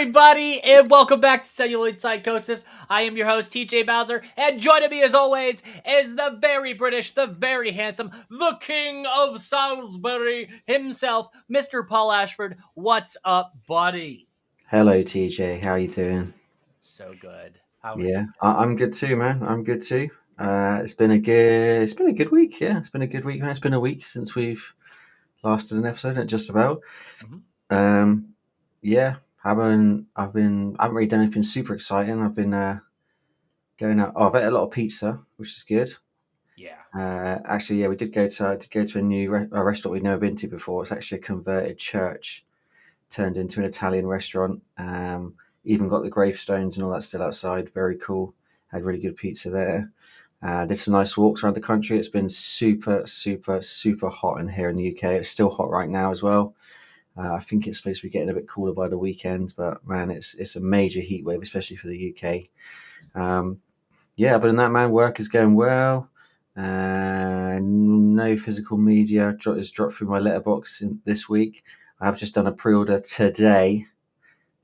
everybody, and welcome back to Celluloid Psychosis. I am your host, TJ Bowser, and joining me as always is the very British, the very handsome, the King of Salisbury himself, Mr. Paul Ashford. What's up, buddy? Hello, TJ. How are you doing? So good. How are Yeah, you? I'm good too, man. I'm good too. It's been a good week. Yeah, it's been a good week, man. It's been a week since we've last done an episode, just about. Mhm. Um, yeah, I haven't really done anything super exciting. I've been going out. Oh, I've ate a lot of pizza, which is good. Yeah. Actually, yeah, we did go to a new a restaurant we'd never been to before. It's actually a converted church turned into an Italian restaurant. Even got the gravestones and all that still outside. Very cool. Had really good pizza there. Did some nice walks around the country. It's been super, super, super hot in here in the UK. It's still hot right now as well. I think it's supposed to be getting a bit cooler by the weekend, but man, it's a major heat wave, especially for the UK. Yeah, other than that, man, work is going well. No physical media has dropped through my letterbox this week. I've just done a pre-order today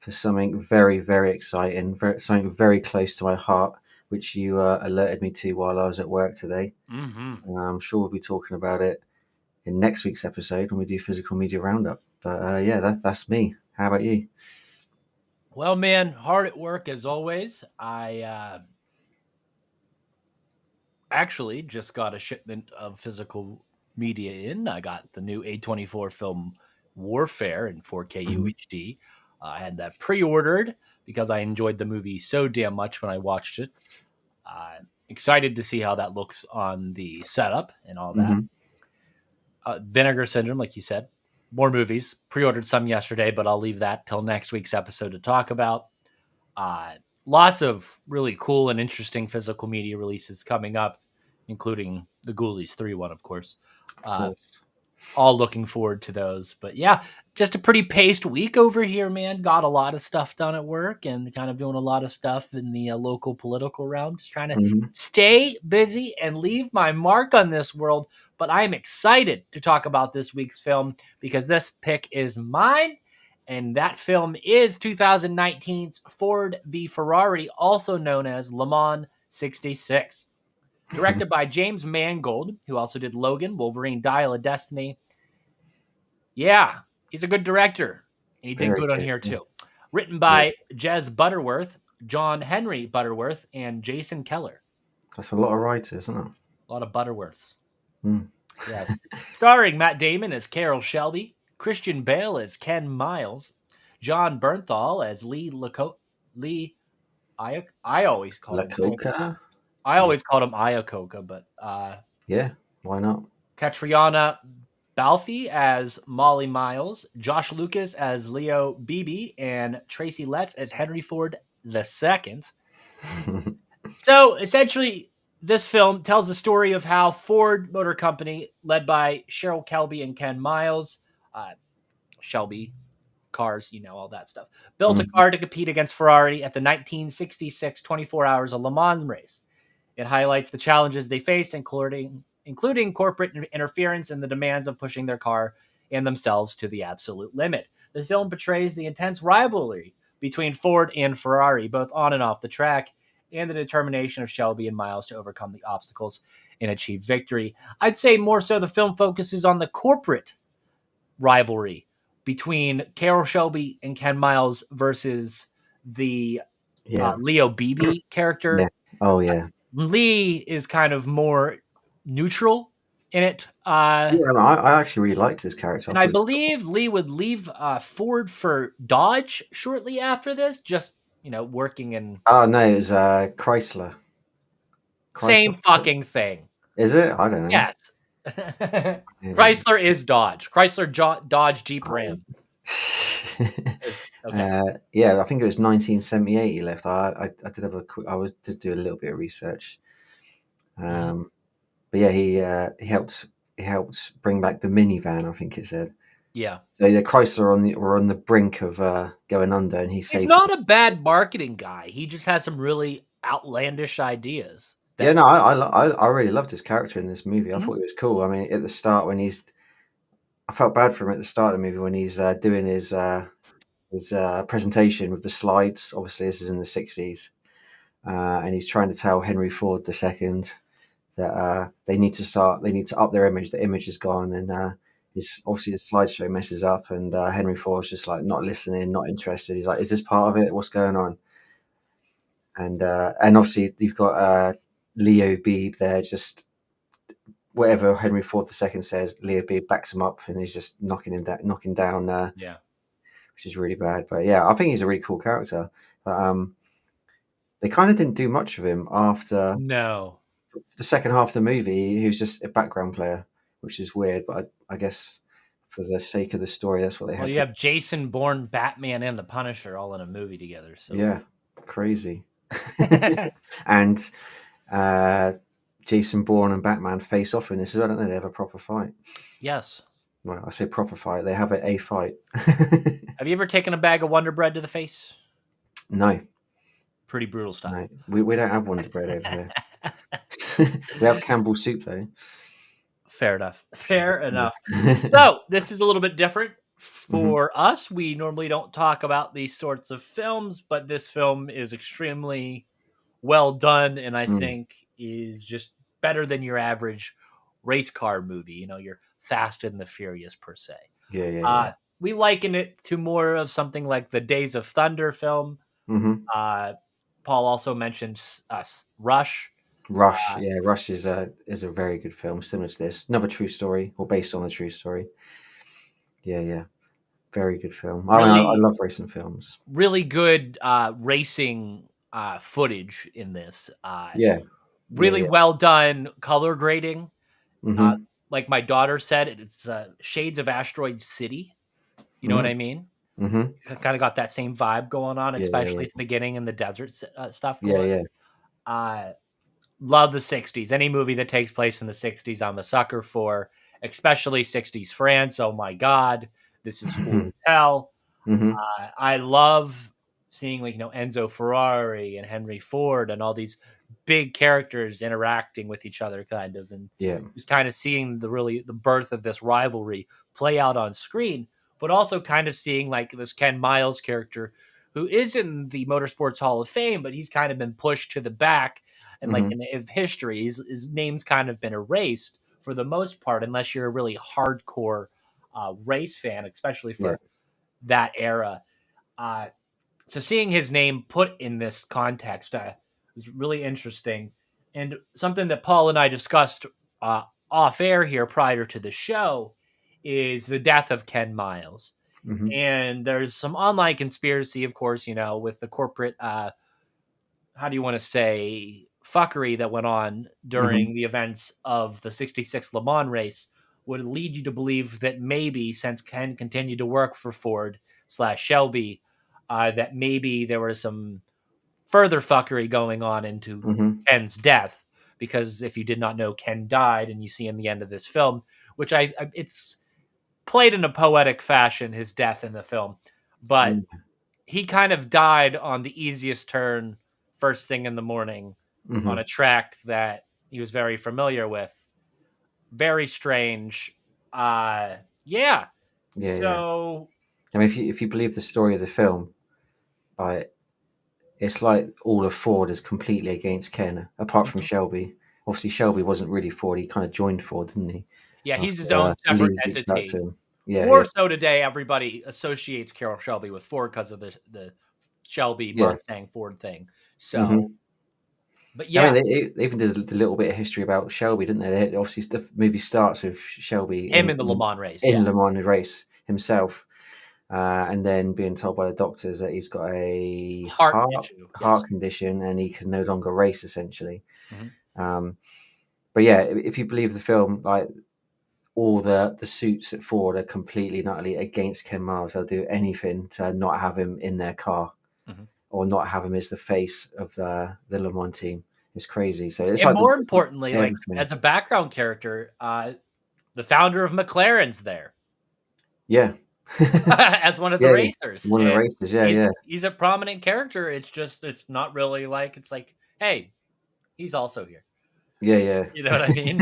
for something very, very exciting, something very close to my heart, which you alerted me to while I was at work today. Mm-hmm. I'm sure we'll be talking about it in next week's episode when we do physical media roundup. But yeah, that's me. How about you? Well, man, hard at work as always. I actually just got a shipment of physical media in. I got the new A24 film Warfare in 4K Mhm. UHD. I had that pre-ordered because I enjoyed the movie so damn much when I watched it. Excited to see how that looks on the setup and all that. Mhm. Vinegar Syndrome, like you said, more movies. Pre-ordered some yesterday, but I'll leave that till next week's episode to talk about. Uh, Lots of really cool and interesting physical media releases coming up, including the Ghoulies 3 one, of course. Of Uh, course. all looking forward to those. But yeah, just a pretty paced week over here, man. Got a lot of stuff done at work and kind of doing a lot of stuff in the local political realm. Just trying to Mhm. stay busy and leave my mark on this world. But I am excited to talk about this week's film because this pick is mine. And that film is 2019's Ford v Ferrari, also known as Le Mans 66. Directed by James Mangold, who also did Logan, Wolverine, Dial of Destiny. Yeah, he's a good director. And he did Very good on good. here, Yeah. too. Written Yeah. by Jez Butterworth, John Henry Butterworth, and Jason Keller. That's a lot of writers, isn't it? A lot of Butterworths. Mm. Yes. Starring Matt Damon as Carroll Shelby, Christian Bale as Ken Miles, John Bernthal as Lee I always called La him Coca. I always called him Iacocca, but Yeah. Why not? Catriona Balfe as Molly Miles, Josh Lucas as Leo Beebe, and Tracy Letts as Henry Ford II. So essentially, this film tells the story of how Ford Motor Company, led by Cheryl Kelby and Ken Miles, Shelby, cars, all that stuff, built a Mhm. car to compete against Ferrari at the 1966 24 Hours of Le Mans race. It highlights the challenges they face, including corporate interference and the demands of pushing their car and themselves to the absolute limit. The film portrays the intense rivalry between Ford and Ferrari, both on and off the track, and the determination of Shelby and Miles to overcome the obstacles and achieve victory. I'd say more so the film focuses on the corporate rivalry between Carroll Shelby and Ken Miles versus the Yeah. Leo Beebe character. Yeah. Oh yeah. Lee is kind of more neutral in it. Yeah, I actually really liked his character. I And I thought he was cool. believe Lee would leave Ford for Dodge shortly after this, just, working in Oh no, it was Chrysler. same Chrysler? fucking thing. Is it? I don't know. Yes. Yeah. Chrysler is Dodge. Chrysler, Dodge, Jeep, Oh. Ram. Okay. Yeah, I think it was 1978 he left. I did have did do a little bit of research. Mhm. But yeah, he helped bring back the minivan. I think it said. Yeah. So the Chrysler were on the brink of going under, and he He's saved not them. a bad marketing guy. He just has some really outlandish ideas Yeah, that no, I really loved his character in this movie. I Mhm. thought it was cool. I mean, at the start I felt bad for him at the start of the movie when he's doing his his presentation with the slides. Obviously, this is in the 60s, and he's trying to tell Henry Ford II that they need to up their image. The image is gone, and his obviously the slideshow messes up, and Henry Ford's just like not listening, not interested. He's like, "Is this part of it? What's going on?" And obviously you've got Leo Beebe there, just whatever Henry Ford II says, Leo Beebe backs him up, and he's just knocking down, Yeah. which is really bad. But yeah, I think he's a really cool character. But they kind of didn't do much of him after No. the second half of the movie. He was just a background player, which is weird. But I guess for the sake of the story, that's what they Well, had you to. have Jason Bourne, Batman, and the Punisher all in a movie together. So Yeah, crazy. And Jason Bourne and Batman face off in this as well, don't they? They have a proper fight. yes. Well, I say proper fight. They have a fight. Have you ever taken a bag of Wonder Bread to the face? No, Pretty brutal stuff. no, we don't have Wonder Bread over here. We have Campbell's soup though. Fair enough. Fair enough. So this is a little bit different for us. We normally don't talk about these sorts of films, but this film is extremely well done, and I think is just better than your average race car movie. You know, your Fast and the Furious per se. Yeah. We liken it to more of something like the Days of Thunder film. Paul also mentioned Rush. Rush, yeah, Rush is a very good film, similar to this. Another true story, or based on a true story. Yeah, very good film. I mean, I Really, love racing films. really good racing footage in this. Yeah. Really well done color grading. Mm-hmm. Like my daughter said, it's shades of Asteroid City. You know what I mean? Mm-hmm. Kind of got that same vibe going on, especially at the beginning and the desert stuff going. Yeah. Love the 60s. Any movie that takes place in the 60s, I'm a sucker for, especially 60s France. Oh my God, this is cool as hell. Mm-hmm. I love seeing, like, Enzo Ferrari and Henry Ford and all these big characters interacting with each other, kind of, and Yeah. just kind of seeing the birth of this rivalry play out on screen, but also kind of seeing like this Ken Miles character who is in the Motorsports Hall of Fame, but he's kind of been pushed to the back, and like in history, his name's kind of been erased for the most part, unless you're a really hardcore race fan, especially Yeah. for that era. So seeing his name put in this context was really interesting, and something that Paul and I discussed off air here prior to the show is the death of Ken Miles. Mm-hmm. And there's some online conspiracy, of course, with the corporate, how do you want to say, fuckery that went on during the events of the 66 Le Mans race would lead you to believe that maybe, since Ken continued to work for Ford / Shelby, that maybe there was some further fuckery going on into Ken's death. Because if you did not know, Ken died, and you see in the end of this film, which it's played in a poetic fashion, his death in the film, but he kind of died on the easiest turn first thing in the morning on a track that he was very familiar with. Very strange. Yeah. So I mean, if you believe the story of the film, like it's like all of Ford is completely against Ken, apart from Shelby. Obviously, Shelby wasn't really Ford; he kind of joined Ford, didn't he? yeah, he's his After own separate Lee reached out to entity. him. Yeah, More so today, everybody associates Carroll Shelby with Ford because of the Shelby yeah. Mustang Ford thing. Mm-hmm. So, but I yeah, mean, they even did a little bit of history about Shelby, didn't they? Obviously, the movie starts with Shelby him in the Le Mans race. in Yeah. Le Mans race himself, and then being told by the doctors that he's got a Heart issue. Yes. condition and he can no longer race, essentially. Mm-hmm. But yeah, if you believe the film, like all the suits at Ford are completely and utterly against Ken Miles. They'll do anything to not have him in their car or not have him as the face of the Le Mans team. It's crazy. So it's And like more importantly, like everything. as a background character, the founder of McLaren's there. Yeah. As one of the racers. One of the racers, yeah. He's a prominent character. It's not really like, it's like, hey, he's also here. Yeah. You know what I mean?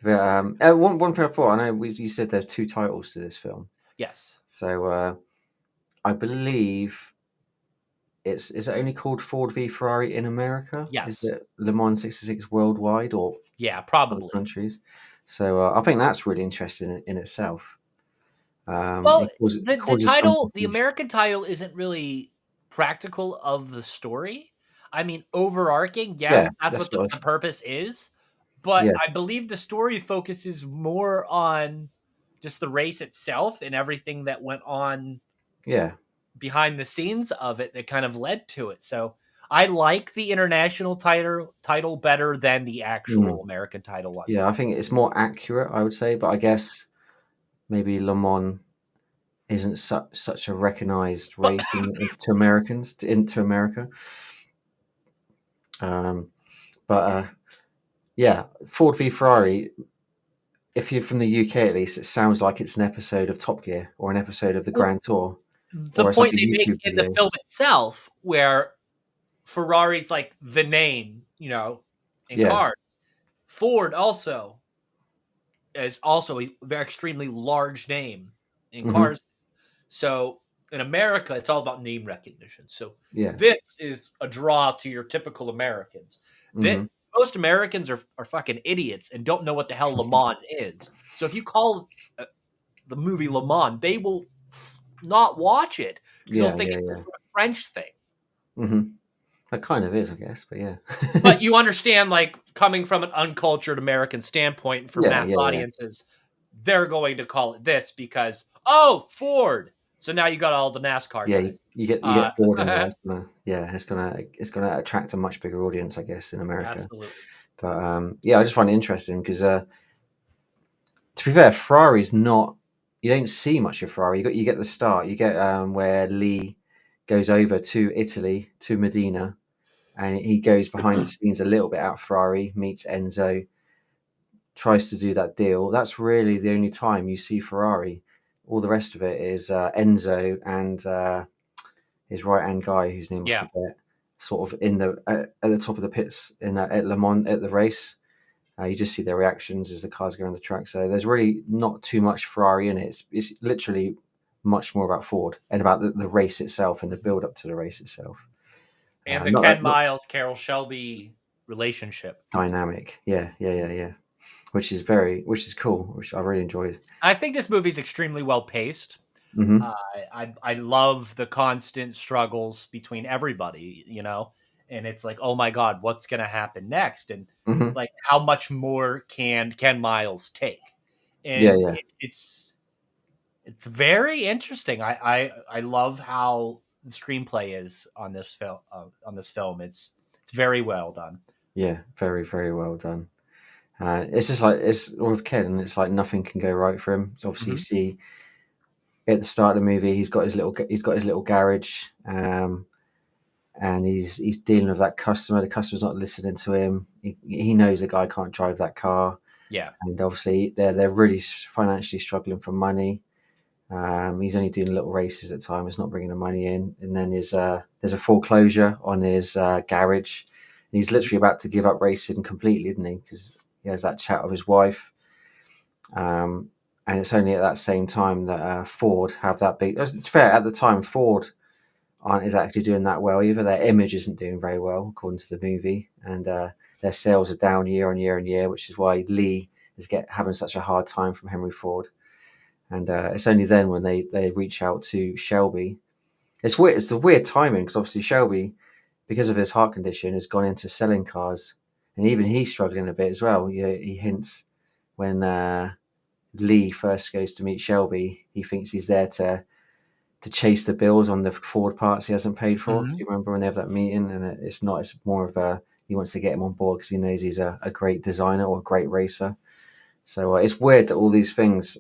But one thing I thought, I know you said there's 2 titles to this film. Yes. So I believe is it only called Ford v Ferrari in America? Is Yes. it Le Mans 66 worldwide or Yeah, other probably. countries? So I think that's really interesting in itself. Well, It the causes some title, the confusion. American title, isn't really practical of the story. I mean, overarching, Yeah, yes, that's that's what what I the was, purpose is. But yeah, I believe the story focuses more on just the race itself and everything that went on yeah. behind the scenes of it that kind of led to it. So I like the international title better than the Mm. actual American title one. Yeah, I think it's more accurate, I would say, but I guess maybe Le Mans isn't such a recognized race to Americans into America. Um, but yeah, Ford v Ferrari. If you're from the UK, at least, it sounds like it's an episode of Top Gear or an episode of the Well, Grand Tour, the or it's like point a they make YouTube in the video. film itself, where Ferrari's like the name, in Yeah. cars. Ford also is also a very extremely large name in Hmm. cars. So in America, it's all about name recognition. So Yeah. this is a draw to your typical Americans. That Hmm. most Americans are fucking idiots and don't know what the hell Le Mans is. So if you call the movie Le Mans, they will not watch it because they'll Yeah. think Yeah. it's some Yeah. sort of French thing. Hmm. That kind of is, I guess, but yeah. But you understand, like, coming from an uncultured American standpoint for Yeah. mass Yeah. Yeah. audiences, they're going to call it this because, oh, Ford. So now you got all the NASCAR Yeah. guys. You get Ford in there. Uh, It's gonna, yeah, it's gonna attract a much bigger audience, I guess, in America. absolutely. But yeah, I just find it interesting because to be fair, Ferrari's not. You don't see much of Ferrari. You get the start. You get where Lee goes over to Italy to Medina, and he goes behind the scenes a little bit at Ferrari, meets Enzo, tries to do that deal. That's really the only time you see Ferrari. All the rest of it is Enzo and his right hand guy, whose name I Yeah. forget, sort of in the at the top of the pits in at Le Mans at the race. You just see their reactions as the cars go on the track. So there's really not too much Ferrari in it. It's literally much more about Ford and about the race itself and the build up to the race itself. And the Not that Ken not Miles, Carol Shelby relationship. dynamic. Yeah, yeah, yeah, yeah. Which is cool, which I really enjoyed. I think this movie's extremely well paced. Hmm. Uh, I love the constant struggles between everybody, and it's like, oh my god, what's gonna happen next, and Hmm. like how much more can Ken Miles take, Yeah, and yeah, it's very interesting. I love how the screenplay is on this film. It's very well done. yeah. Very, very well done. It's just like it's with Ken. It's like nothing can go right for him. So obviously, you Hmm. see at the start of the movie, he's got his little garage, and he's dealing with that customer. The customer's not listening to him. He knows the guy can't drive that car, Yeah, and obviously they're really financially struggling for money. He's only doing little races at the time. It's not bringing the money in, and then there's a foreclosure on his garage. And he's literally about to give up racing completely, isn't he? Because he has that chat with his wife. Um, and it's only at that same time that Ford have that big. It's fair at the time. Ford aren't exactly doing that well either. Their image isn't doing very well according to the movie, and their sales are down year on year on year, which is why Lee is having such a hard time from Henry Ford. And it's only then when they reach out to Shelby. It's weird. It's the weird timing because obviously Shelby, because of his heart condition, has gone into selling cars, and even he's struggling a bit as well. You know, he hints when Lee first goes to meet Shelby, he thinks he's there to chase the bills on the Ford parts he hasn't paid for. Do hmm you remember when they have that meeting? And it's not. It's more of a he wants to get him on board because he knows he's a great designer or a great racer. So it's weird that all these things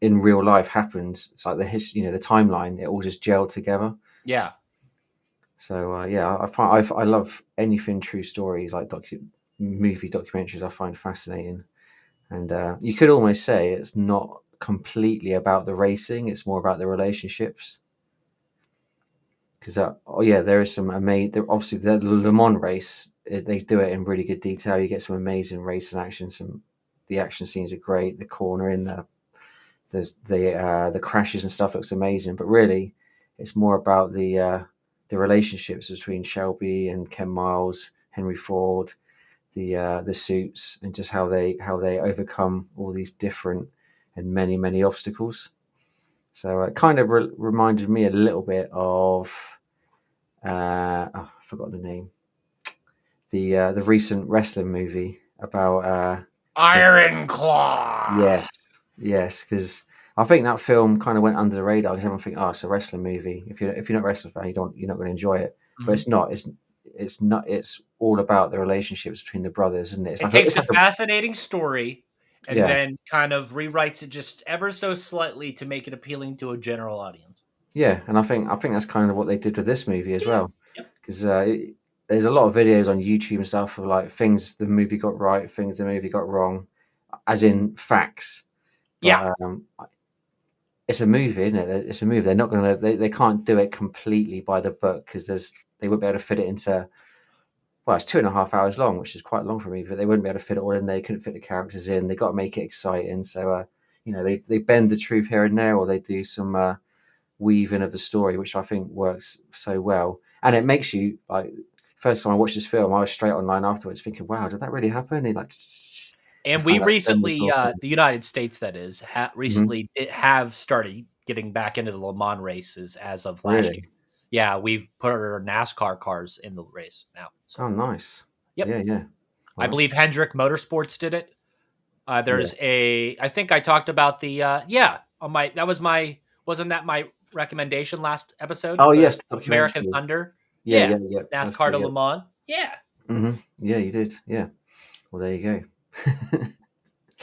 in real life happened. It's like the history, the timeline. It all just gelled together. yeah. So yeah, I love anything true stories like movie documentaries. I find fascinating. And you could almost say it's not completely about the racing; it's more about the relationships. Because oh yeah, there is some amazing. Obviously, the Le Mans race they do it in really good detail. You get some amazing racing action. The action scenes are great. The corner in the crashes and stuff looks amazing. But really, It's more about the relationships between Shelby and Ken Miles, Henry Ford, the suits, and just how they overcome all these different and many obstacles. So it kind of reminded me a little bit of I forgot the name, the recent wrestling movie about the Iron Claw. yes, yes, because I think that film kind of went under the radar because everyone think, oh, it's a wrestling movie. If you're not a wrestling fan, you're not going to enjoy it. But Mhm. it's not. It's not. It's all about the relationships between the brothers, isn't it? It takes It's a like a fascinating story and yeah, then kind of rewrites it just ever so slightly to make it appealing to a general audience. yeah, and I think that's kind of what they did with this movie as Yeah. well. Yep. Because there's a lot of videos on YouTube and stuff of like things the movie got right, things the movie got wrong, as in facts. Yeah. But it's a movie, isn't it? It's a movie. They're not gonna. They can't do it completely by the book because they won't be able to fit it into. Well, it's 2.5 hours long, which is quite long for me. But they wouldn't be able to fit it all in. They couldn't fit the characters in. They got to make it exciting. So they bend the truth here and there, or they do some weaving of the story, which I think works so well. And it makes you like. First time I watched this film, I was straight online afterwards, thinking, "Wow, did that really happen?" And like, you And we find out so much recently, more. the United States, that is, Hmm. recently have started getting back into the Le Mans races as of last year. Really? Yeah, we've put our NASCAR cars in the race now. So, Oh, nice. yep, Yeah, yeah. Well, I that's believe Hendrick Motorsports did it. yeah. I think I talked about yeah, on my, wasn't that my recommendation last episode? Oh, The yes, the American documentary. Thunder. Yeah, Yeah, yeah, yeah. That's NASCAR the to yeah. Le Mans. Yeah, Yeah, you did. Yeah. Well, there you go.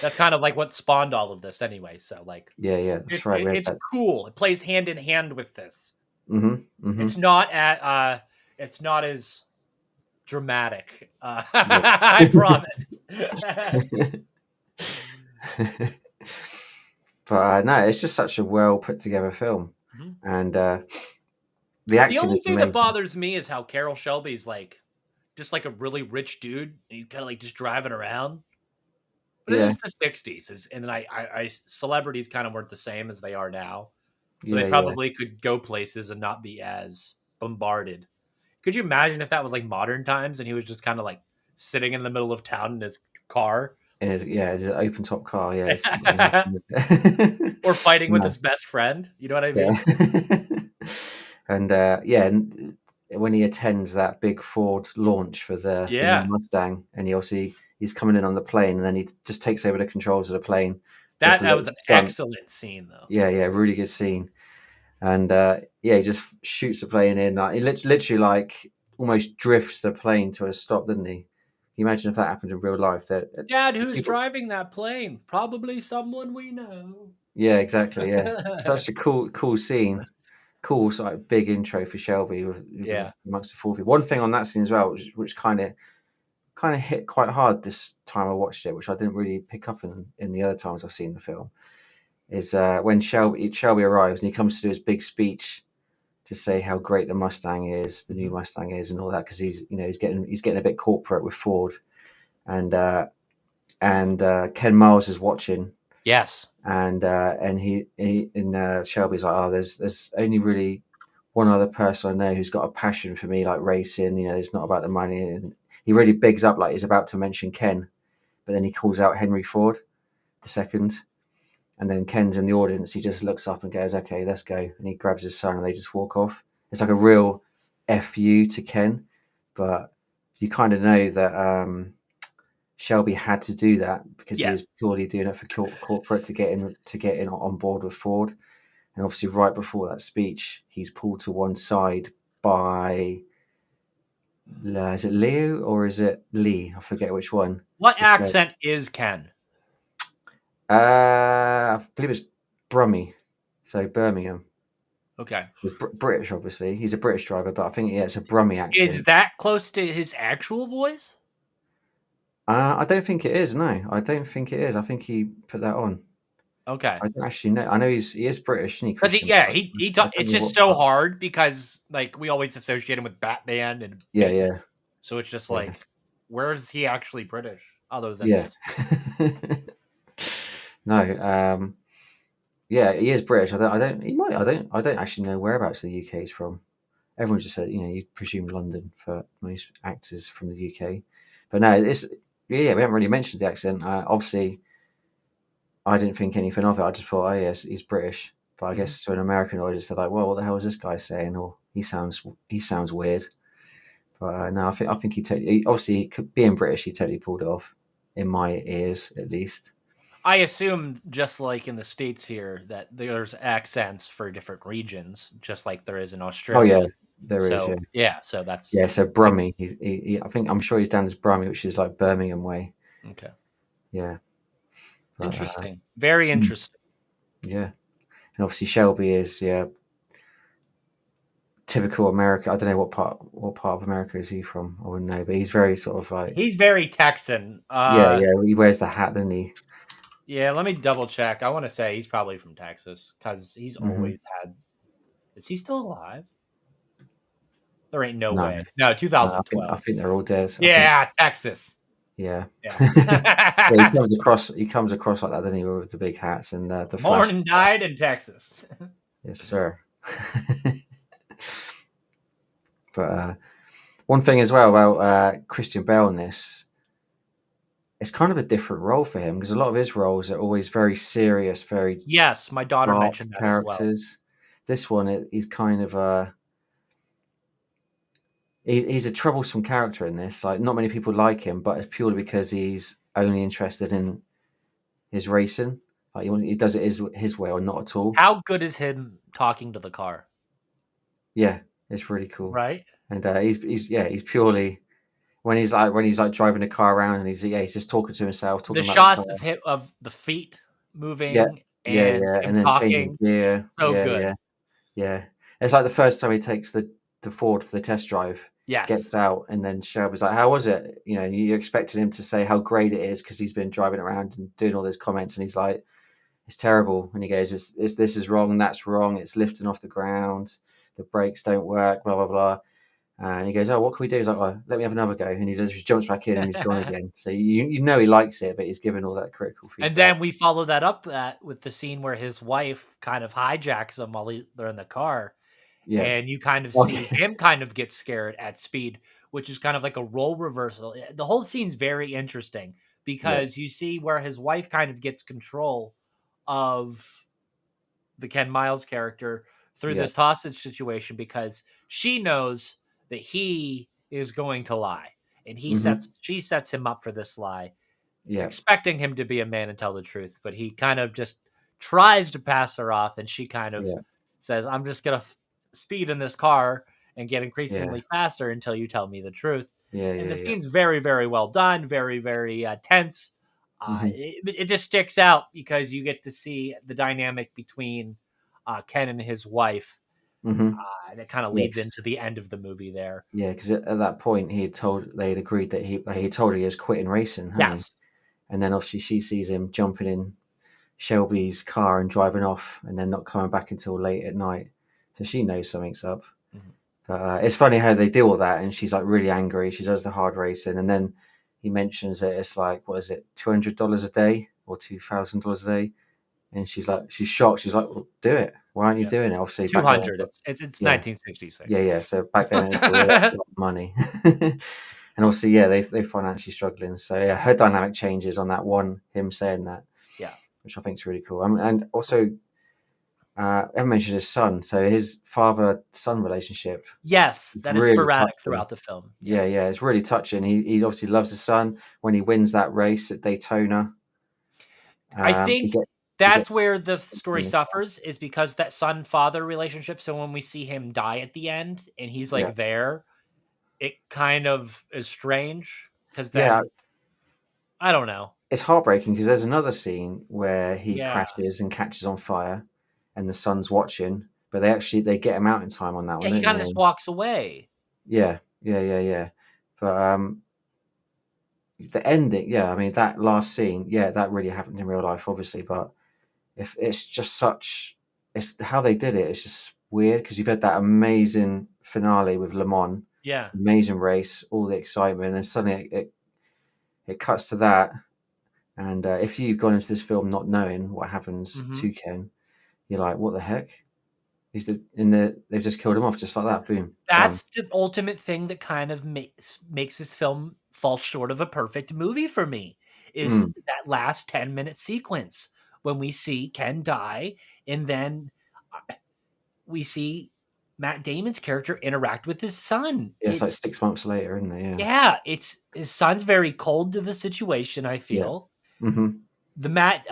that's kind of like what spawned all of this, anyway. So, like, Yeah, yeah. That's right. We had it's that. cool. It plays hand in hand with this. Hmm. It's not at it's not as dramatic. Yeah. I promise. But no, it's just such a well put together film, Mhm. and the The acting only is thing that amazing. bothers me is how Carol Shelby's like just like a really rich dude, and he's kind of like just driving around. But it Yeah, is the '60s, and then celebrities kind of weren't the same as they are now, so they yeah, yeah. probably could go places and not be as bombarded. Could you imagine if that was like modern times and he was just kind of like sitting in the middle of town in his car And it's an open top car. Yeah, it's not going to happen. or fighting with No, his best friend? You know what I yeah. mean? And yeah, and when he attends that big Ford launch for the new Yeah. Mustang, and he's coming in on the plane, and then he just takes over the controls of the plane, does That the that little was an stunt. excellent scene, though. Yeah, yeah, really good scene. And yeah, he just shoots the plane in. Like, he literally like almost drifts the plane to a stop, doesn't he? Can you imagine if that happened in real life? That Dad, who's people, driving that plane? Probably someone we know. yeah, exactly, yeah. Such a cool scene. Cool, sort of big intro for Shelby with Yeah. amongst the four people. One thing on that scene as well, which kind of hit quite hard this time I watched it, which I didn't really pick up in the other times I've seen the film, is when Shelby arrives and he comes to do his big speech to say how great the Mustang is, the new Mhm. Mustang is, and all that because he's getting a bit corporate with Ford, and Ken Miles is watching, Yes. and Shelby's like, oh, there's only really one other person I know who's got a passion for me like racing. It's not about the money, and he really bigs up like he's about to mention Ken, but then he calls out Henry Ford the second, and then Ken's in the audience. He just looks up and goes, "Okay, let's go," and he grabs his son and they just walk off. It's like a real fu to Ken, but you kind of know that Shelby had to do that because he was Yes. purely doing it for corporate to get in on board with Ford. And obviously, right before that speech, he's pulled to one side by is it Leo or is it Lee? I forget which one. What Just go. accent is Ken? I believe it's Brummie, so Birmingham. Okay. He's British, obviously. He's a British driver, but I think yeah, it's a Brummie Is accent. that close to his actual voice? I don't think it is. No, I don't think it is. I think he put that on. Okay. I don't actually know. I know he is British, isn't he, Because Christian? yeah, But he I don't it's know just what so part. hard because like we always associate him with Batman and Yeah, Bane. yeah, So it's just yeah, like, where is he actually British other than yeah. his? No, Yeah, he is British. I don't. He might. I don't actually know whereabouts the UK is from. Everyone just said, you presume London for most actors from the UK, but no, it's yeah. We haven't really mentioned the accent. Obviously, I didn't think anything of it. I just thought, oh yes, he's British. But I Mhm. guess to an American audience, they're like, well, what the hell is this guy saying? Or he sounds weird. But no, I think obviously being British, he totally pulled it off in my ears at least. I assume, just like in the States here, that there's accents for different regions, just like there is in Oh yeah, Australia. there is. Yeah, So yeah, so that's yeah. So Brummie, I'm sure he's down as Brummie, which is like Birmingham way. okay. Yeah, but Interesting. Very mm, interesting. yeah, and obviously Shelby is typical America. I don't know what part of America is he from. I wouldn't know, but he's very sort of like He's very Texan. yeah. He wears the hat, doesn't he? Yeah, let me double check. I want to say he's probably from Texas because he's Hmm. always had. Is he still alive? There ain't no No, way. No, no. I 2012. think they're all dead. I think Yeah, Texas. yeah. Yeah. Yeah, he comes across. He comes across like that, doesn't he, with the big hats and the Born flash. and died in Texas. Yes, sir. But one thing as well about Christian Bale in this, it's kind of a different role for him because a lot of his roles are always very serious, very Yes, my daughter dark mentioned that as well. characters. This one, he's kind of he's a troublesome character in this. Like, not many people like him, but it's purely because he's only interested in his racing. Like, he does it his way or not at all. How good is him talking to the car? Yeah, it's really cool. Right? And he's purely when he's like driving the car around and he's just talking to himself, The talking about the car. shots of him of the feet Yeah, moving yeah, and yeah, him and then changing talking is gear. so Yeah, good. yeah, yeah. It's like the first time he takes the Ford for the test drive, Yes. gets out, and then Shelby's like, "How was it?" You expected him to say how great it is because he's been driving around and doing all those comments, and he's like, "It's terrible." And he goes, "It's this is wrong, that's wrong. It's lifting off the ground. The brakes don't work. Blah blah blah." And he goes, "Oh, what can we do?" He's like, "Oh, let me have another go." And he just jumps back in and he's gone again. So you know he likes it, but he's giving all that critical And feedback. then we follow that up with the scene where his wife kind of hijacks him while they're in the car, Yeah. and you kind of see Okay. him kind of get scared at speed, which is kind of like a role reversal. The whole scene's very interesting Yeah. because you see where his wife kind of gets control of the Ken Miles character through Yeah. this hostage situation because she knows that he is going to lie, and Hmm. she sets him up for this lie, Yeah. expecting him to be a man and tell the truth, but he kind of just tries to pass her off, and she kind of Yeah. says, "I'm just gonna speed in this car and get Yeah. increasingly faster until you tell me the truth." Yeah. And Yeah. the Yeah. scene's very, very well done, very, very tense. Hmm. It just sticks out because you get to see the dynamic between Ken and his wife. Hmm. That kind of Yeah. leads into the end of the movie there. Yeah. Because at that point they had agreed that he told her he was quitting racing, hadn't he? Yes. And then obviously she sees him jumping in Shelby's car and driving off, and then not coming back until late at night. So she knows something's up. Mhm. But it's funny how they do all that, and she's like really angry. She does the hard racing, and then he mentions that it's like, what is it, $200 a day or $2,000 a day? And she's shocked. She's like, well, do it. Why aren't you Yeah. doing it? Obviously, back then, 200. It's yeah, 1966. yeah. So back then, it was a lot of money, and obviously, yeah, they financially struggling. So yeah, her dynamic changes on that one. Him saying that, Yeah. which I think is really cool. And also, I mentioned his son. So his father-son relationship Yes, is that is really sporadic touching. throughout the film. Yeah, Yes. yeah, it's really touching. He obviously loves his son. When he wins that race at Daytona, I he think get that's where the story in the car. suffers is because that son-father relationship. So when we see him die at the end and he's Yeah, like there, it kind of is strange because yeah. then I don't know. It's heartbreaking because there's another scene where he Yeah. crashes and catches on fire, and the son's watching, but they get him out in time on that Yeah, one, he don't kind of just they? walks away. Yeah, yeah, yeah, yeah. But the ending, yeah, I mean that last scene, yeah, that really happened in real life, obviously, but if it's just it's how they did it. It's just weird because you've had that amazing finale with Le Mans, Yeah. amazing race, all the excitement, and then suddenly it cuts to that. And if you've gone into this film not knowing what happens Mhm. to Ken, you're like, what the heck? They've just killed him off just like that. Boom, done. That's the ultimate thing that kind of makes this film fall short of a perfect movie for me, is Mm. that last 10-minute sequence when we see Ken die, and then we see Matt Damon's character interact with his son. Yeah, it's like It's 6 months later, isn't it? Yeah, yeah, it's his son's very cold to the situation, I yeah. feel. Hmm. The Matt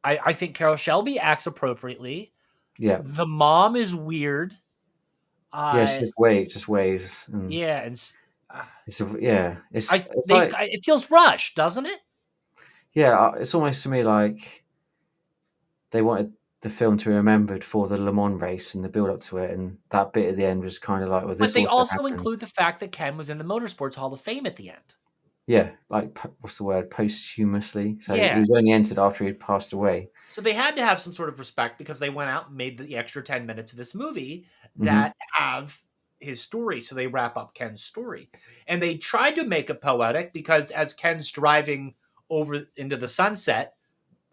I think Carol Shelby acts appropriately. Yeah, The mom is weird. yeah. Uh Just waves, and yeah, and yeah. It's like it feels rushed, doesn't it? yeah. It's almost to me like they wanted the film to be remembered for the Le Mans race and the build up to it, and that bit at the end was kind of like, well, But this they also also happened. include the fact that Ken was in the Motorsports Hall of Fame at the end. Yeah, like what's the word? Posthumously. So he Yeah. was only entered after he'd passed away. So they had to have some sort of respect because they went out and made the extra 10 minutes of this movie Hmm. that have his story. So they wrap up Ken's story. And they tried to make it poetic because as Ken's driving over into the sunset,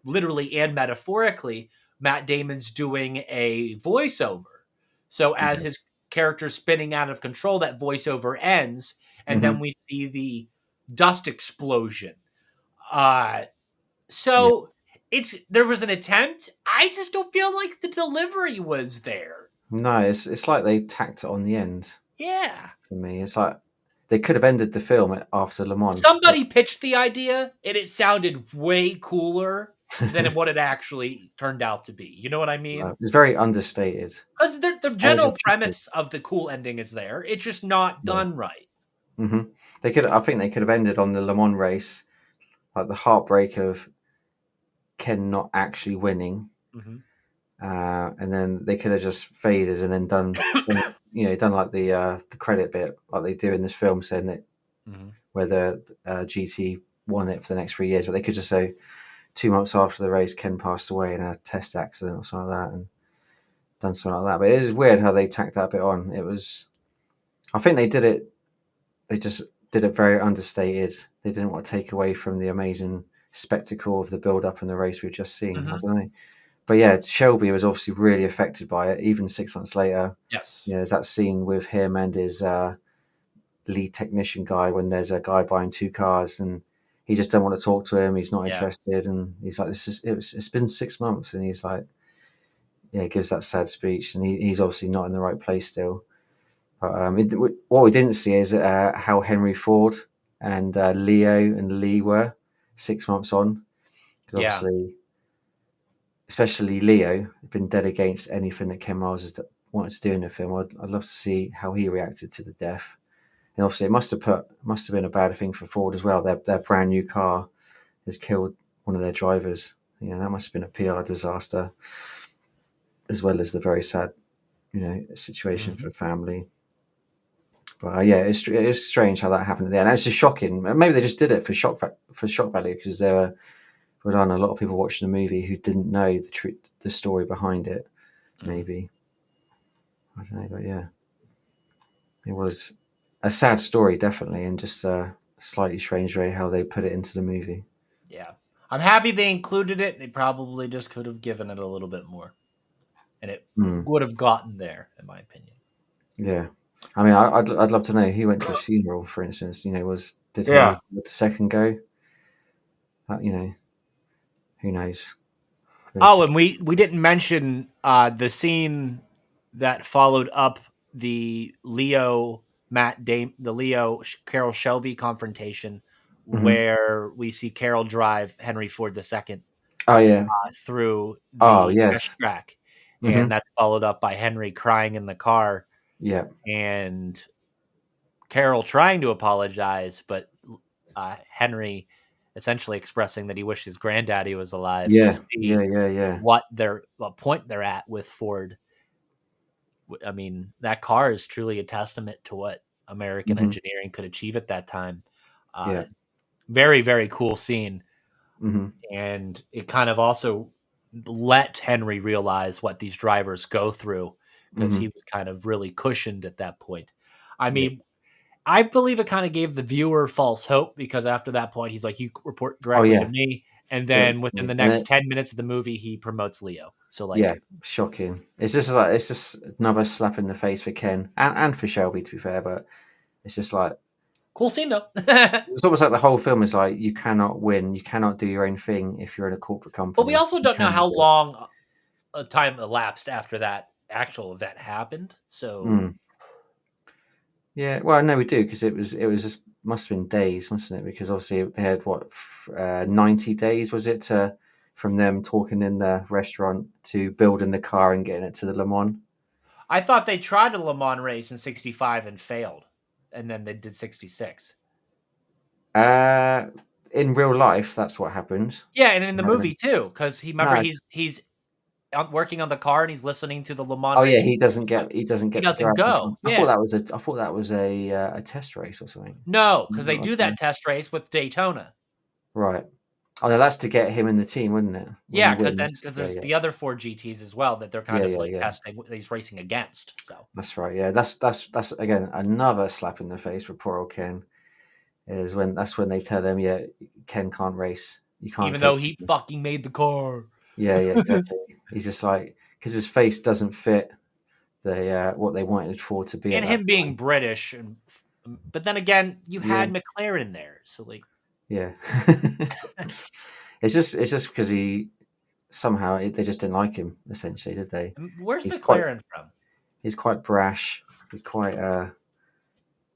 literally and metaphorically, Matt Damon's doing a voiceover. So as Yeah. his character's spinning out of control, that voiceover ends, and then Hmm. we see the dust explosion. Uh, Yeah. so there was an attempt. I just don't feel like the delivery was there. No, it's like they tacked it on the end Yeah. for me. It's like they could have ended the film after Le Mans. Somebody pitched the idea and it sounded way cooler than what it actually turned out to be. You know what I mean? It's very understated, Because the and it's general objective. premise of the cool ending is there. It's just not Yeah. done right. Hmm. They could. I think they could have ended on the Le Mans race, like the heartbreak of Ken not actually winning, Mhm. and then they could have just faded and then done like the credit bit like they do in this film, saying that Mhm. whether GT won it for the next 3 years, but they could just say 2 months after the race, Ken passed away in a test accident or something like that, and done something like that. But it is weird how they tacked that bit on. It was, I think they did it. They just did it very understated. They didn't want to take away from the amazing spectacle of the build up and the race we've just seen. I Mhm. don't know. But yeah, Shelby was obviously really affected by it. Even 6 months later, Yes. there's that scene with him and his lead technician guy when there's a guy buying two cars and he just don't want to talk to him. He's not Yeah. interested, and he's like, It's been 6 months," and he's like, yeah, gives that sad speech, and he's obviously not in the right place still. But what we didn't see is how Henry Ford and Leo and Lee were 6 months on, because Yeah. obviously, especially Leo, had been dead against anything that Ken Miles has wanted to do in the film. I'd love to see how he reacted to the death. And obviously, it must have been a bad thing for Ford as well. Their brand new car has killed one of their drivers. That must have been a PR disaster, as well as the very sad, situation for Mhm. the family. But yeah, it's strange how that happened at the end. And it's just shocking. Maybe they just did it for shock value because there were a lot of people watching the movie who didn't know the story behind it. Mhm. Maybe I don't know, but yeah, it was a sad story, definitely, and just a slightly strange way how they put it into the movie. Yeah. I'm happy they included it. They probably just could have given it a little bit more, and it Mm, would have gotten there, in my opinion. yeah, I mean, I'd love to know who went to his funeral, for instance. Did Henry Yeah. II go? Who knows? We'll have Oh, to. and we didn't mention the scene that followed up the Leo Carol Shelby confrontation, Mhm. where we see Carol drive Henry Ford II Oh yeah. through Oh the test yes. track, and Mhm. that's followed up by Henry crying in the car Yeah. and Carol trying to apologize, but Henry essentially expressing that he wished his granddaddy was alive to Yeah. Yeah. see Yeah. Yeah. what point they're at with Ford. I mean, that car is truly a testament to what American Mhm. engineering could achieve at that time. Yeah. Very, very cool scene. Mhm. And it kind of also let Henry realize what these drivers go through because he Mhm. was kind of really cushioned at that point. I Yeah. mean, I believe it kind of gave the viewer false hope because after that point, he's like, "You report Oh directly to yeah. me." And Don't then within the and next 10 minutes of the movie, he promotes Leo. So like, yeah, shocking. It's just another slap in the face for Ken and for Shelby, to be fair. But it's just like cool scene though. it's almost like the whole film is like you cannot win, you cannot do your own thing if you're in a corporate But we company. also You don't know cannot how do it. long a time elapsed after that actual event happened. So Yeah, well, no, we do because it was just must have been days, mustn't it? Because obviously they had 90 days was it from them talking in the restaurant to building the car and getting it to the Le Mans. I thought they tried a Le Mans race in 65 and failed. And then they did 66. Uh, in real life, that's what happened. Yeah, and in the No, movie too, because remember no. he's working on the car and he's listening to the Le Mans Oh yeah, race. he doesn't get He to go doesn't out. go. I thought Yeah. that was a test race or something. No, because they do Okay. that test race with Daytona. Right. Oh, no, that's to get him in the team, wouldn't it? When he Yeah, because then wins. because Yeah, there's yeah, the other four GTs as well that they're kind yeah, of yeah, like yeah. testing that he's racing against. So That's right. Yeah, that's again another slap in the face for poor old Ken. That's when they tell him, yeah, Ken can't race. You can't even though take. he fucking made the car. Yeah, yeah, exactly. He's just like because his face doesn't fit what they wanted Ford to be at And that him being time. British, but then again, you Yeah, had McLaren there, so like, yeah. It's just because they just didn't like him essentially, did they? where's He's quite McLaren from? he's quite brash. He's quite a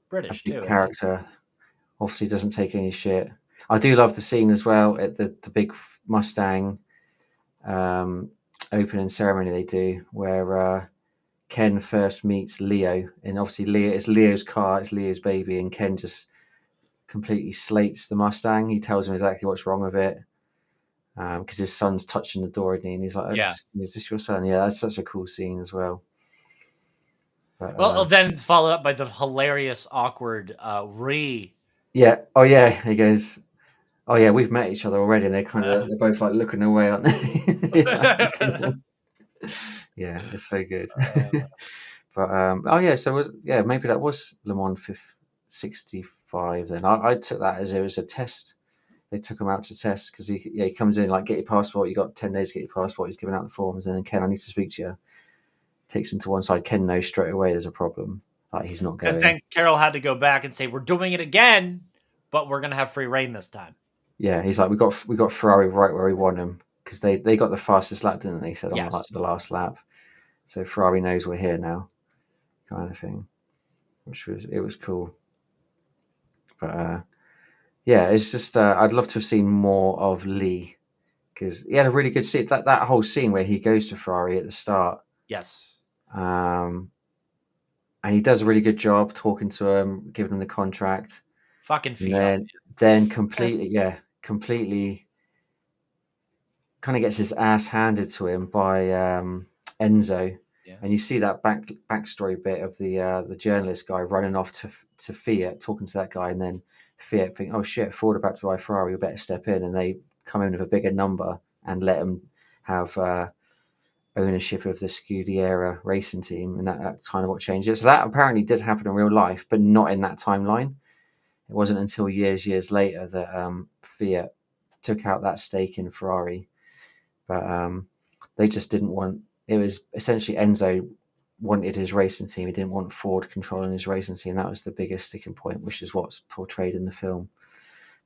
British big too, isn't he? character. Obviously, doesn't take any shit. I do love the scene as well at the big Mustang um, opening ceremony they do, where Ken first meets Leo, and obviously it's Leo's car, it's Leo's baby, and Ken just completely slates the Mustang. He tells him exactly what's wrong with it because his son's touching the door, isn't he? And he's like, Yeah. "Is this your son?" Yeah, that's such a cool scene as well. But Well, then it's followed up by the hilarious, awkward yeah, oh yeah, he goes, "Oh yeah, we've met each other already," and they're both like looking away, aren't they? Yeah, yeah, it's so good. But oh yeah, so maybe that was Le Mans 65 then. I took that as it was a test. They took him out to test because he comes in like, get your passport. You got 10 days to get your passport. He's giving out the forms, and then Ken, I need to speak to you. Takes him to one side. Ken knows straight away there's a problem. Like he's not Because going. then Carol had to go back and say, "We're doing it again, but we're gonna have free reign this time." Yeah, he's like, we got Ferrari right where we want him because they got the fastest lap, didn't they? Said on Yes. the last lap. So Ferrari knows we're here now, kind of thing. It was cool. But yeah, it's just I'd love to have seen more of Lee because he had a really good scene. That whole scene where he goes to Ferrari at the start, Yes. and he does a really good job talking to him, giving him the contract, Fucking and Fiat. then completely kind of gets his ass handed to him by Enzo. Yeah. And you see that backstory bit of the journalist guy running off to Fiat, talking to that guy, and then Fiat think, "Oh shit, Ford about to buy Ferrari, we better step in." And they come in with a bigger number and let him have ownership of the Scuderia racing team, and that's kind of what changed it. So that apparently did happen in real life, but not in that timeline. It wasn't until years later that Fiat took out that stake in Ferrari, but they just didn't want. It was essentially Enzo wanted his racing team. He didn't want Ford controlling his racing team. That was the biggest sticking point, which is what's portrayed in the film.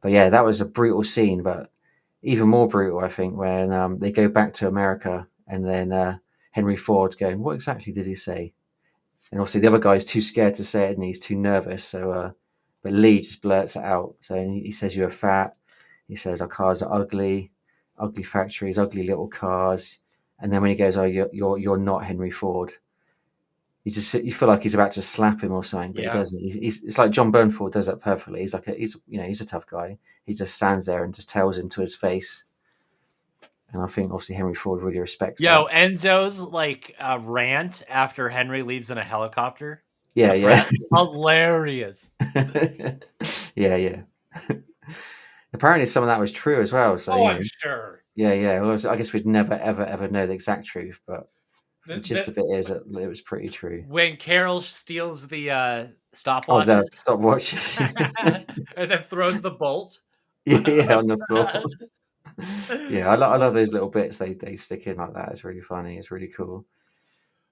But yeah, that was a brutal scene, but even more brutal, I think, when they go back to America and then Henry Ford's going, "What exactly did he say?" And obviously the other guy's too scared to say it and he's too nervous. So, but Lee just blurts it out. So he says, "You're fat." He says, "Our cars are ugly, ugly factories, ugly little cars." And then when he goes, "Oh, you're not Henry Ford," you feel like he's about to slap him or something, but he Yeah. doesn't. It's like John Bernthal does that perfectly. He's a tough guy. He just stands there and just tells him to his face. And I think obviously Henry Ford really respects that. Yo, Enzo's like rant after Henry leaves in a helicopter to Yeah, the yeah, press. Hilarious. yeah, yeah. Apparently, some of that was true as well. So Oh, I'm sure. yeah, yeah. Well, I guess we'd never, ever, ever know the exact truth, but the The, gist of it is that it was pretty true. when Carol steals the Oh, the stopwatches stopwatches. and then throws the bolt. Yeah, yeah, on the floor. Yeah, I love those little bits they stick in like that. It's really funny. It's really cool.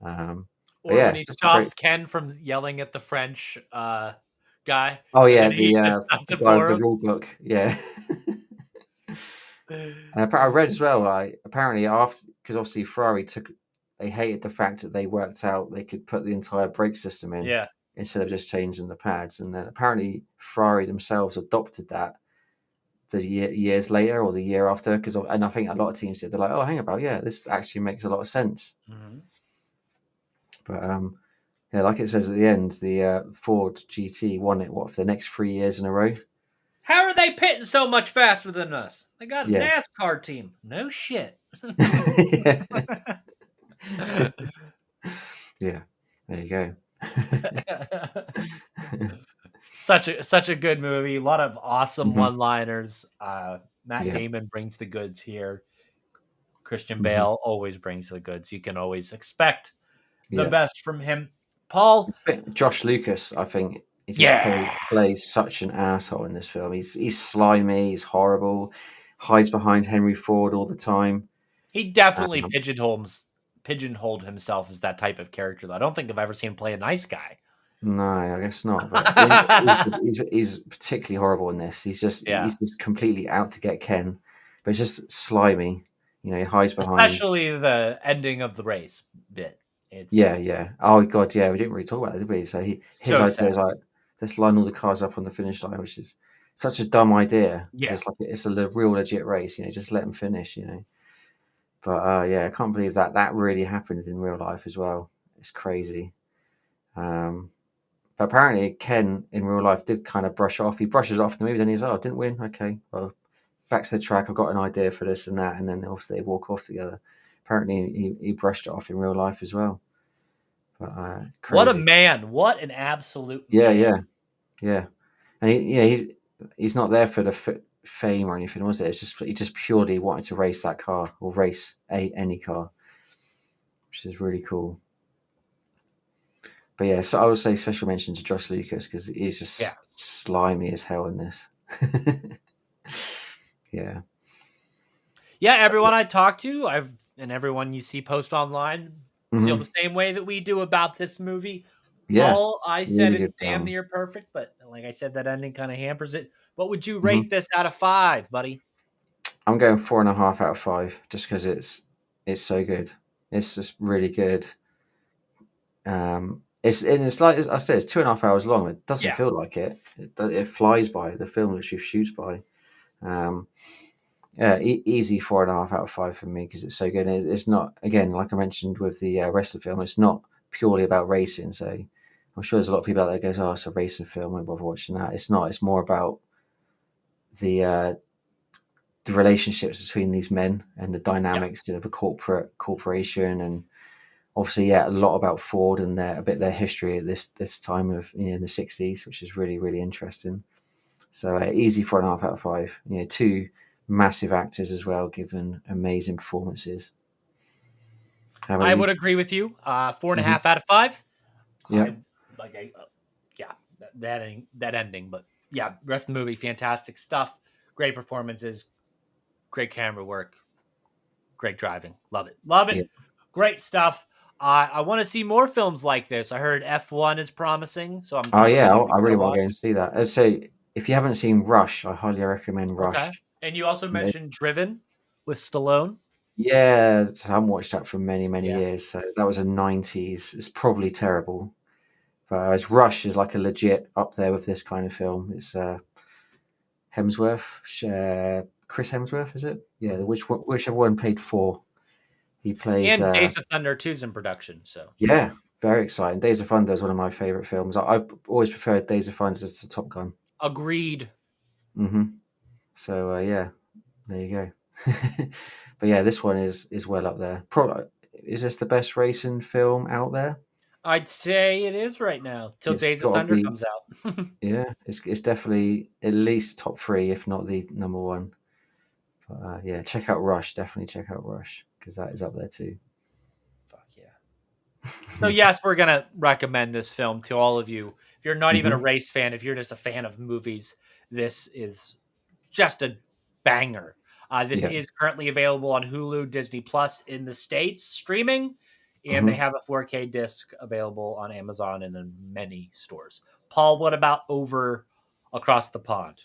But Or yeah, when it's he just a great. stops Ken from yelling at the French guy, Oh and yeah, then he just does the it guy with for the him. rule book. Yeah. And I read as well, apparently after, because obviously Ferrari they hated the fact that they worked out they could put the entire brake system in Yeah. instead of just changing the pads. And then apparently Ferrari themselves adopted that years later or the year after, and I think a lot of teams did. They're like, oh, hang about, yeah, this actually makes a lot of sense. Mm-hmm. But yeah, like it says at the end, the Ford GT won it for the next 3 years in a row. How are they pitting so much faster than us? They got a Yeah. NASCAR team. No shit. Yeah, there you go. Such a good movie. A lot of awesome Hmm. one-liners. Matt Yeah. Damon brings the goods here. Christian Hmm. Bale always brings the goods. You can always expect the Yeah. best from him. Paul, Josh Lucas, I think, he just yeah, plays such an asshole in this film. He's slimy, he's horrible, hides behind Henry Ford all the time. he definitely Um, pigeonholed himself as that type of character. I don't think I've ever seen him play a nice guy. no, I guess not. But he's particularly horrible in this. Yeah, He's just completely out to get Ken, but it's just slimy. He hides behind. especially the ending of the race bit. Yeah, It's yeah. Oh god, yeah. We didn't really talk about that, did we? So his so idea sad. is like, let's line all the cars up on the finish line, which is such a dumb idea because Yeah, it's a real legit race. Just let them finish. But yeah, I can't believe that really happened in real life as well. It's crazy. Um, but apparently Ken in real life did kind of brush off. He brushes off in the movie, then he's oh, I didn't win. Okay, well, back to the track. I've got an idea for this and that, and then obviously they walk off together. Apparently he brushed it off in real life as well. But what a crazy. man! What an absolute Yeah, man! yeah, yeah. And he's not there for the fame or anything, was it? It's just he just purely wanted to race that car or race any car, which is really cool. But yeah, so I would say special mention to Josh Lucas because he's Yeah, just slimy as hell in this. Yeah. yeah. So, Everyone I talk to, and everyone you see post online feel mhm. the same way that we do about this movie. Yeah, Paul, I said really it's good damn film. near perfect, but like I said, that ending kind of hampers it. What would you Mhm. rate this out of 5, buddy? I'm going 4.5 out of 5 just because it's so good. It's just really good. It's like I said, it's 2.5 hours long. It doesn't Yeah, feel like it. It flies by. The film literally shoots by. Um, yeah, easy 4.5 out of 5 for me because it's so good. It's not, again, like I mentioned with the rest of the film. It's not purely about racing. So I'm sure there's a lot of people out there goes, "Oh, it's a racing film. I won't bother watching that." It's not. It's more about the uh, the relationships between these men and the yeah. dynamics of a corporation and obviously, yeah, a lot about Ford and their history at this time of in the 60s, which is really really interesting. So easy 4.5 out of 5. Two massive actors as well, given amazing performances. How about I you? would agree with you. Four and a Hmm. half out of 5. Yeah, I like, yeah, that ending, but yeah, rest of the movie, fantastic stuff. Great performances, great camera work, great driving. Love it, love it. yeah. Great stuff. I want to see more films like this. I heard F1 is promising, so I'm Oh probably yeah, going to I give it really a want to watch. go and see that. So if you haven't seen Rush, I highly recommend Okay. Rush. And you also Yeah, mentioned Driven with Stallone. yeah, I haven't watched that for many many Yeah. years. So that was a '90s. It's probably terrible. Whereas Rush is like a legit up there with this kind of film. It's Hemsworth, Chris Hemsworth, is it? Yeah, whichever one paid for. He plays. And Days of Thunder 2's in production, so Yeah, very exciting. Days of Thunder is one of my favorite films. I always preferred Days of Thunder to Top Gun. agreed. Hmm. So yeah, there you go. But yeah, this one is well up there. Probably is this the best racing film out there? I'd say it is right now till It's Days of got to Thunder be. comes out. Yeah, it's definitely at least top three, if not the number one. But, yeah, check out Rush. Definitely check out Rush because that is up there too. Fuck yeah. So yes, we're gonna recommend this film to all of you. If you're not even a Hmm. race fan, if you're just a fan of movies, this is just a banger. This Yeah. is currently available on Hulu, Disney Plus in the States streaming, and they Hmm. have a 4K disc available on Amazon and in many stores. Paul, what about over across the pond?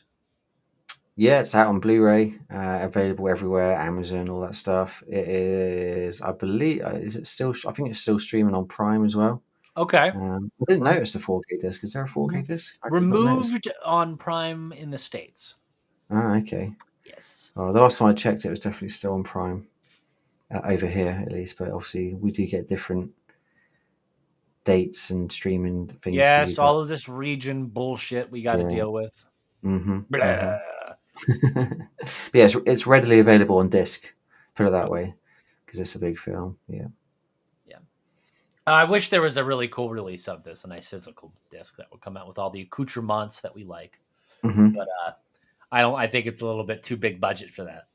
Yeah, it's out on Blu-ray, available everywhere, Amazon, all that stuff. It is, I believe, is it still? I think it's still streaming on Prime as well. Okay. I didn't notice the 4K disc. Is there a 4K disc? I did not notice. Removed on Prime in the States. Ah, okay. Yes. Oh, the last time I checked, it was definitely still on Prime over here, at least. But obviously, we do get different dates and streaming things to Yes, you. But all of this region bullshit we got to yeah, deal with. mm-hmm, mm-hmm. Blah. But yeah, it's readily available on disc. Put it that way, because it's a big film. Yeah. Yeah. I wish there was a really cool release of this, a nice physical disc that would come out with all the accoutrements that we like. Mm-hmm. But I don't. I think it's a little bit too big budget for that.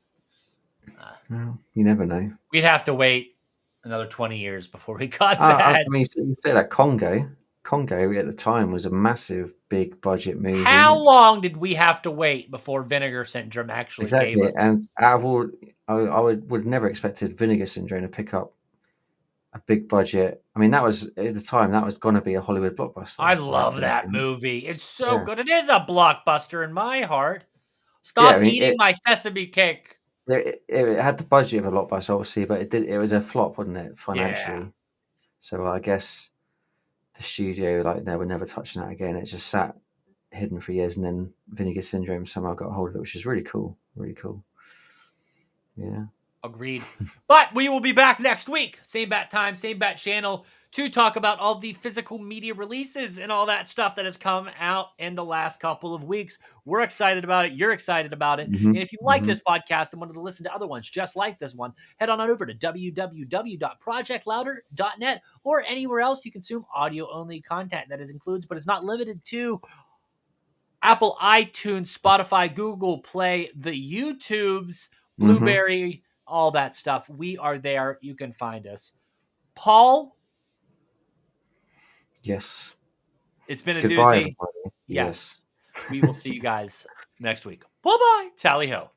Well, you never know. We'd have to wait another 20 years before we got I that. mean, you say that Congo at the time was a massive, big budget How movie. long did we have to wait before Vinegar Syndrome actually gave Exactly, us? and I would never expected Vinegar Syndrome to pick up a big budget. I mean, that was at the time that was going to be a Hollywood I blockbuster, right? love that movie. It's so Yeah, good. It is a blockbuster in my heart. yeah. I Stop mean, eating my sesame cake. it had the budget of a blockbuster, obviously, but it was a flop, wasn't it, Yeah. financially? So I guess the studio, like, no, we're never touching that again. It just sat hidden for years, and then Vinegar Syndrome somehow got a hold of it, which is really cool. Really cool. Yeah. Agreed. But we will be back next week. Same bat time, same bat channel to talk about all the physical media releases and all that stuff that has come out in the last couple of weeks. We're excited about it. You're excited about it. Hmm. And if you like Hmm. this podcast and wanted to listen to other ones just like this one, head on over to www.projectlouder.net or anywhere else you consume audio only content that includes, but is not limited to, Apple, iTunes, Spotify, Google Play, the YouTubes, Hmm. Blueberry, all that stuff. We are there. You can find us. Paul, Yes. it's been a Goodbye, doozy. everybody. Yes. Yes. We will see you guys next week. Bye bye. Tally ho.